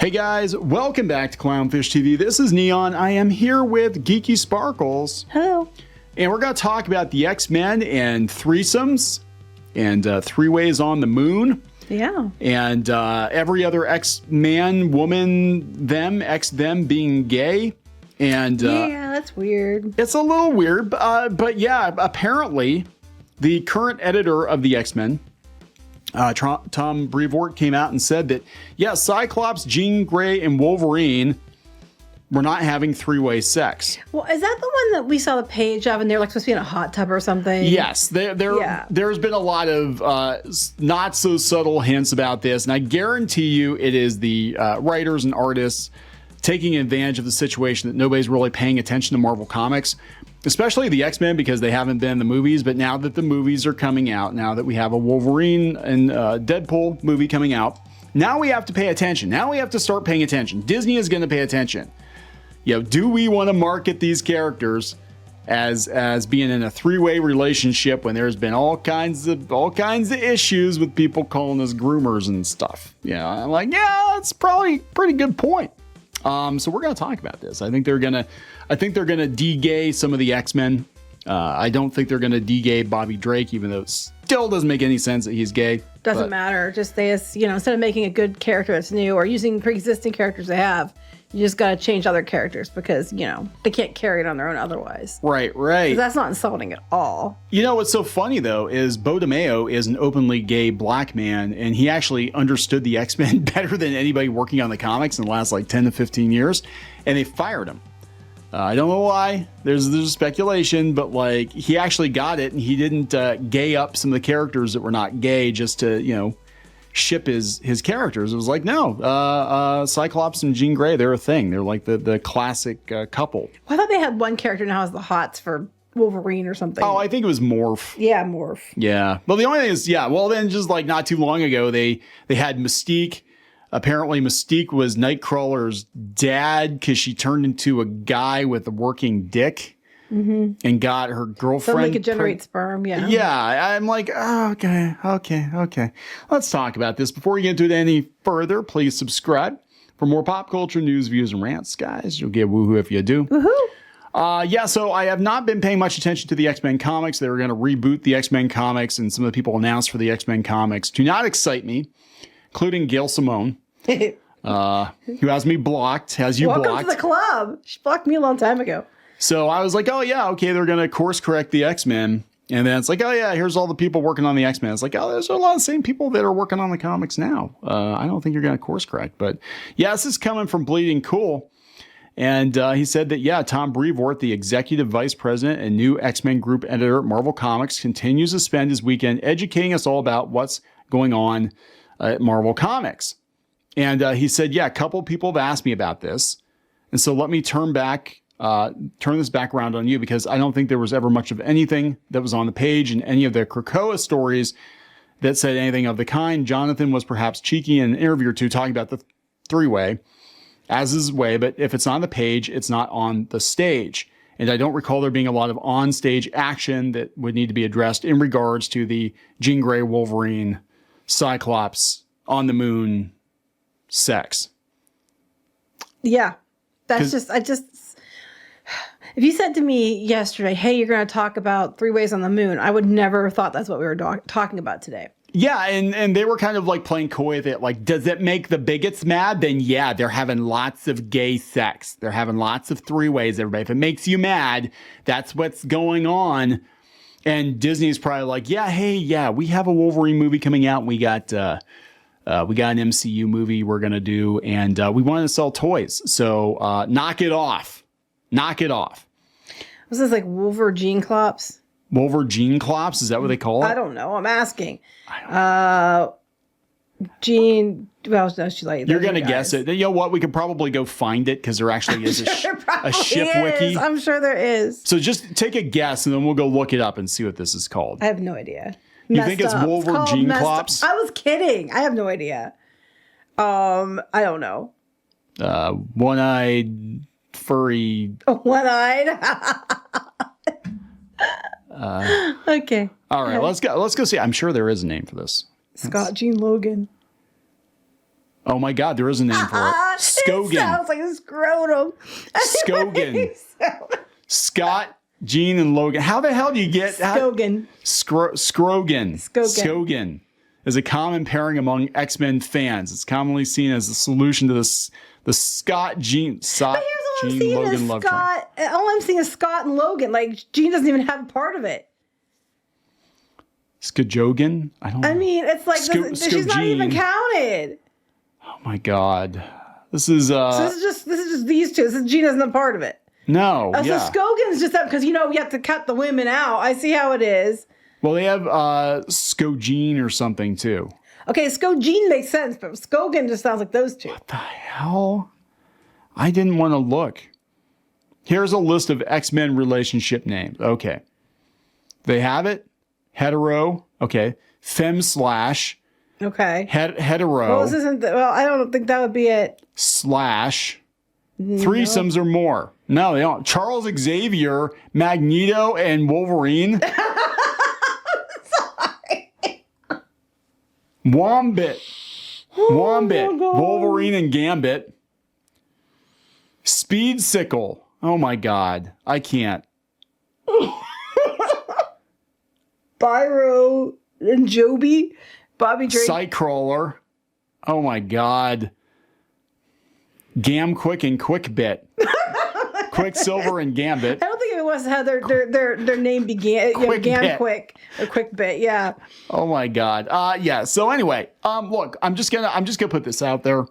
Hey guys, welcome back to Clownfish TV. This is Kneon. I am here with Geeky Sparkles. Hello. And we're going to talk about the X-Men and threesomes and three ways on the moon. Yeah. And every other X-Man, woman, them, X-them being gay. And yeah, that's weird. It's a little weird, but yeah, apparently the current editor of the X-Men, Tom Breevoort, came out and said that, yeah, Cyclops, Jean Grey, and Wolverine were not having three-way sex. Well, is that the one that we saw the page of and they're like supposed to be in a hot tub or something? Yes. There's been a lot of not so subtle hints about this, and I guarantee you it is the writers and artists taking advantage of the situation that nobody's really paying attention to Marvel Comics, especially the X-Men, because they haven't been in the movies. But now that the movies are coming out, now that we have a Wolverine and Deadpool movie coming out, now we have to pay attention. Now we have to start paying attention. Disney is going to pay attention. You know, do we want to market these characters as being in a three-way relationship when there's been all kinds of issues with people calling us groomers and stuff? Yeah, I'm like, yeah, that's probably a pretty good point. So we're going to talk about this. I think they're gonna de-gay some of the X-Men. I don't think they're gonna de-gay Bobby Drake, even though it still doesn't make any sense that he's gay. Doesn't matter. Just instead of making a good character that's new or using pre-existing characters they have, you just got to change other characters because, they can't carry it on their own otherwise. Right. 'Cause that's not insulting at all. You know, what's so funny, though, is Bo DeMeo is an openly gay black man, and he actually understood the X-Men better than anybody working on the comics in the last, 10 to 15 years, and they fired him. I don't know why. There's speculation, but, he actually got it, and he didn't gay up some of the characters that were not gay just to, ship his characters. It was no, Cyclops and Jean Grey, they're a thing. They're like the classic couple. Well, I thought they had one character now has the hots for Wolverine or something. Oh, I think it was Morph. Yeah, Morph. Yeah. Well, the only thing is, then just not too long ago, they had Mystique. Apparently Mystique was Nightcrawler's dad because she turned into a guy with a working dick. Mm-hmm. And got her girlfriend. So they could generate sperm, yeah. Yeah, I'm like, oh, okay. Let's talk about this. Before we get into it any further, please subscribe for more pop culture news, views, and rants, guys. You'll get woohoo if you do. Woohoo! So I have not been paying much attention to the X-Men comics. They were going to reboot the X-Men comics, and some of the people announced for the X-Men comics do not excite me, including Gail Simone. Who has me blocked, has you blocked. Welcome to the club. She blocked me a long time ago. So I was like, oh, yeah, okay, they're going to course correct the X-Men. And then it's like, oh, yeah, here's all the people working on the X-Men. It's like, oh, there's a lot of the same people that are working on the comics now. I don't think you're going to course correct. But yeah, this is coming from Bleeding Cool. And he said that, yeah, Tom Breevoort, the executive vice president and new X-Men group editor at Marvel Comics, continues to spend his weekend educating us all about what's going on at Marvel Comics. And he said, yeah, a couple of people have asked me about this. And so let me turn this back around on you, because I don't think there was ever much of anything that was on the page in any of the Krakoa stories that said anything of the kind. Jonathan was perhaps cheeky in an interview or two talking about the three-way, as is his way, but if it's on the page, it's not on the stage. And I don't recall there being a lot of on-stage action that would need to be addressed in regards to the Jean Grey, Wolverine, Cyclops, on the moon sex. Yeah. If you said to me yesterday, hey, you're going to talk about three ways on the moon, I would never have thought that's what we were talking about today. Yeah, and they were kind of playing coy with it. Does it make the bigots mad? Then yeah, they're having lots of gay sex. They're having lots of three ways, everybody. If it makes you mad, that's what's going on. And Disney's probably like, yeah, hey, yeah, we have a Wolverine movie coming out. We got an MCU movie we're going to do, and we want to sell toys. So knock it off. Knock it off. Was this Wolverine Clops? Wolverine Clops? Is that what they call it? I don't know. I'm asking. Jean, well, no, she's you're going to guess it. You know what? We could probably go find it because there actually is a ship wiki. I'm sure there is. So just take a guess and then we'll go look it up and see what this is called. I have no idea. You think it's Wolverine Clops? I was kidding. I have no idea. I don't know. One-eyed furry. One-eyed. Okay. All right. Let's go see. I'm sure there is a name for this. Scott Jean Logan. Oh my God, there is a name for it. It Skogan. sounds like a scrotum. Skogan. Scott, Jean, and Logan. How the hell do you get Skogan. Skogan is a common pairing among X-Men fans. It's commonly seen as the solution to the Scott Jean Logan love triangle. All I'm seeing is Scott and Logan. Like Jean doesn't even have a part of it. Skajogan? I don't know. I mean, it's like she's not even counted. Oh my God. This is So this is just these two. Jean isn't a part of it. No. So Skogan's just up because you have to cut the women out. I see how it is. Well, they have Skogene or something too. Okay, Skogene makes sense, but Skogan just sounds like those two. What the hell? I didn't want to look. Here's a list of X-Men relationship names. Okay. They have it. Hetero. Okay. Femme slash. Okay. Hetero. Well, this isn't. Well, I don't think that would be it. Slash. Threesomes or more. No, they don't. Charles Xavier, Magneto, and Wolverine. Sorry. Wombat. Oh, Wolverine and Gambit. Speed Sickle. Oh my God. I can't. Byro and Joby. Bobby Drake. Sightcrawler. Oh my God. Quick and Quickbit. Quicksilver and Gambit. I don't think it was how their name began. Quick or Quickbit. Yeah. Oh my God. Yeah. So anyway, look, I'm just gonna put this out there.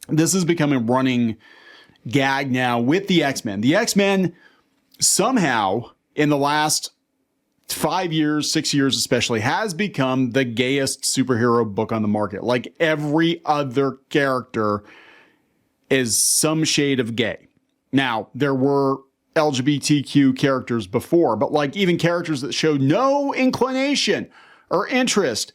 This is becoming a running gag now with the X-Men. The X-Men somehow in the last 5 years, 6 years especially, has become the gayest superhero book on the market. Like every other character is some shade of gay. Now, there were LGBTQ characters before, but like even characters that showed no inclination or interest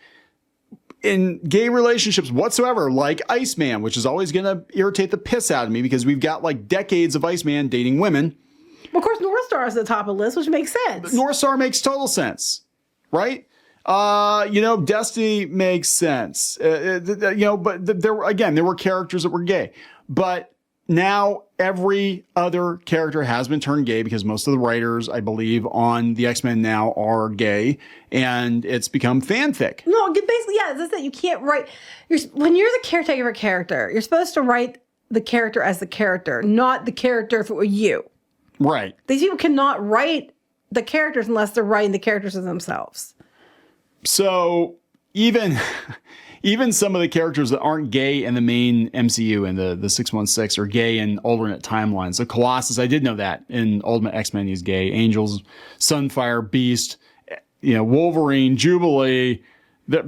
in gay relationships whatsoever, like Iceman, which is always going to irritate the piss out of me because we've got like decades of Iceman dating women. Of course, North Star is at the top of the list, which makes sense. North Star makes total sense, right? Destiny makes sense. But there were characters that were gay. But now every other character has been turned gay because most of the writers, I believe, on the X-Men now are gay, and it's become fanfic. No, basically, yeah, it's just that you can't write. When you're the caretaker of a character, you're supposed to write the character as the character, not the character if it were you. Right. These people cannot write the characters unless they're writing the characters as themselves. So even some of the characters that aren't gay in the main MCU and the 616 are gay in alternate timelines. So Colossus, I did know that in Ultimate X-Men he's gay. Angels, Sunfire, Beast, Wolverine, Jubilee,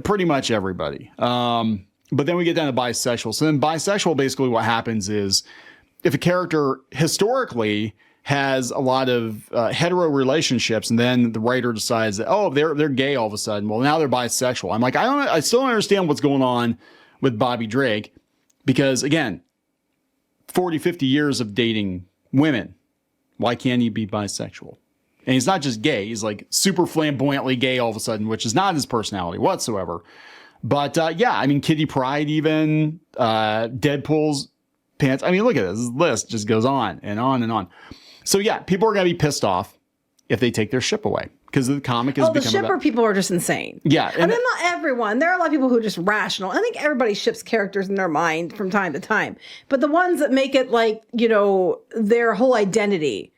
pretty much everybody. But then we get down to bisexual. So then bisexual, basically what happens is if a character historically has a lot of hetero relationships, and then the writer decides that, oh, they're gay all of a sudden. Well, now they're bisexual. I'm like, I still don't understand what's going on with Bobby Drake, because again, 40, 50 years of dating women. Why can't he be bisexual? And he's not just gay. He's like super flamboyantly gay all of a sudden, which is not his personality whatsoever. But I mean, Kitty Pryde, even Deadpool's pants. I mean, look at this. This list just goes on and on and on. So yeah, people are going to be pissed off if they take their ship away because the comic is the shipper people are just insane. Yeah. I mean, not everyone. There are a lot of people who are just rational. I think everybody ships characters in their mind from time to time. But the ones that make it like, their whole identity,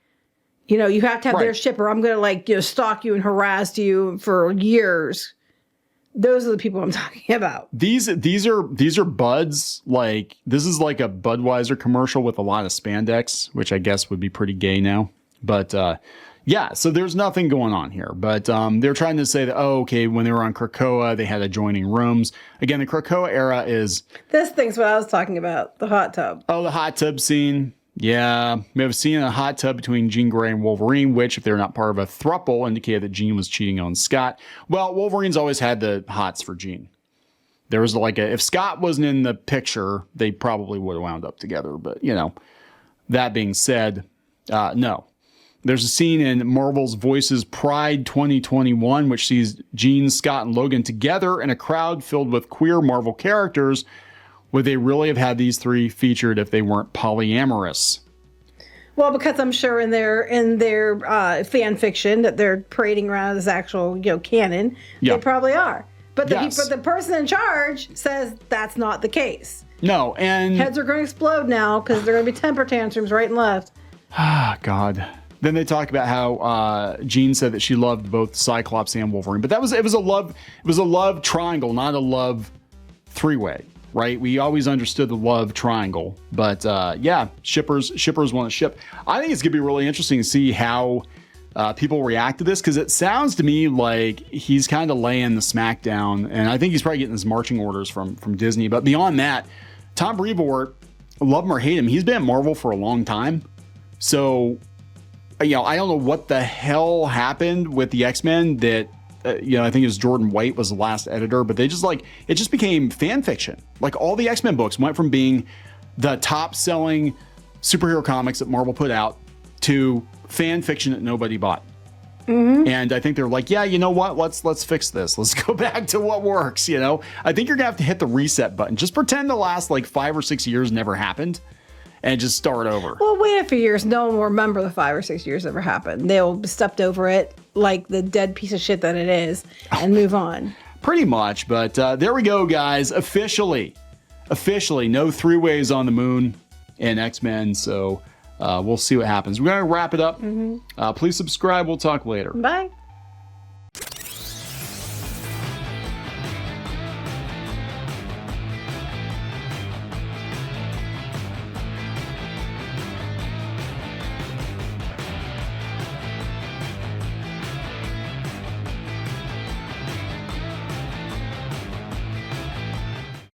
you have to have their shipper. I'm going to stalk you and harass you for years. Those are the people I'm talking about. These are buds. Like this is like a Budweiser commercial with a lot of spandex, which I guess would be pretty gay now. But so there's nothing going on here. But they're trying to say that, when they were on Krakoa, they had adjoining rooms. Again, the Krakoa era is... This thing's what I was talking about, the hot tub. Oh, the hot tub scene. Yeah, we have seen a hot tub between Jean Grey and Wolverine, which, if they're not part of a throuple, indicated that Jean was cheating on Scott. Well, Wolverine's always had the hots for Jean. There was if Scott wasn't in the picture, they probably would have wound up together. But, that being said, no. There's a scene in Marvel's Voices Pride 2021, which sees Jean, Scott, and Logan together in a crowd filled with queer Marvel characters, would they really have had these three featured if they weren't polyamorous? Well, because I'm sure in their fan fiction that they're parading around as actual, canon, Yeah. they probably are. But Yes. but the person in charge says that's not the case. No, and Heads are going to explode now because they're going to be temper tantrums right and left. ah, God. Then they talk about how Jean said that she loved both Cyclops and Wolverine, but it was a love triangle, not a love three-way, right? We always understood the love triangle, but yeah, shippers want to ship. I think it's gonna be really interesting to see how people react to this, because it sounds to me like he's kind of laying the smack down, and I think he's probably getting his marching orders from Disney. But beyond that, Tom Breevoort, love him or hate him, he's been at Marvel for a long time, so. I don't know what the hell happened with the X-Men that, I think it was Jordan White was the last editor, but they just it just became fan fiction. Like all the X-Men books went from being the top selling superhero comics that Marvel put out to fan fiction that nobody bought. Mm-hmm. And I think they're like, yeah, you know what? Let's fix this. Let's go back to what works. I think you're gonna have to hit the reset button. Just pretend the last 5 or 6 years never happened. And just start over. Well, wait a few years. No one will remember the 5 or 6 years that ever happened. They'll be stepped over it like the dead piece of shit that it is and move on. Pretty much. But there we go, guys. Officially, no three-ways on the moon in X-Men. So we'll see what happens. We're going to wrap it up. Mm-hmm. Please subscribe. We'll talk later. Bye.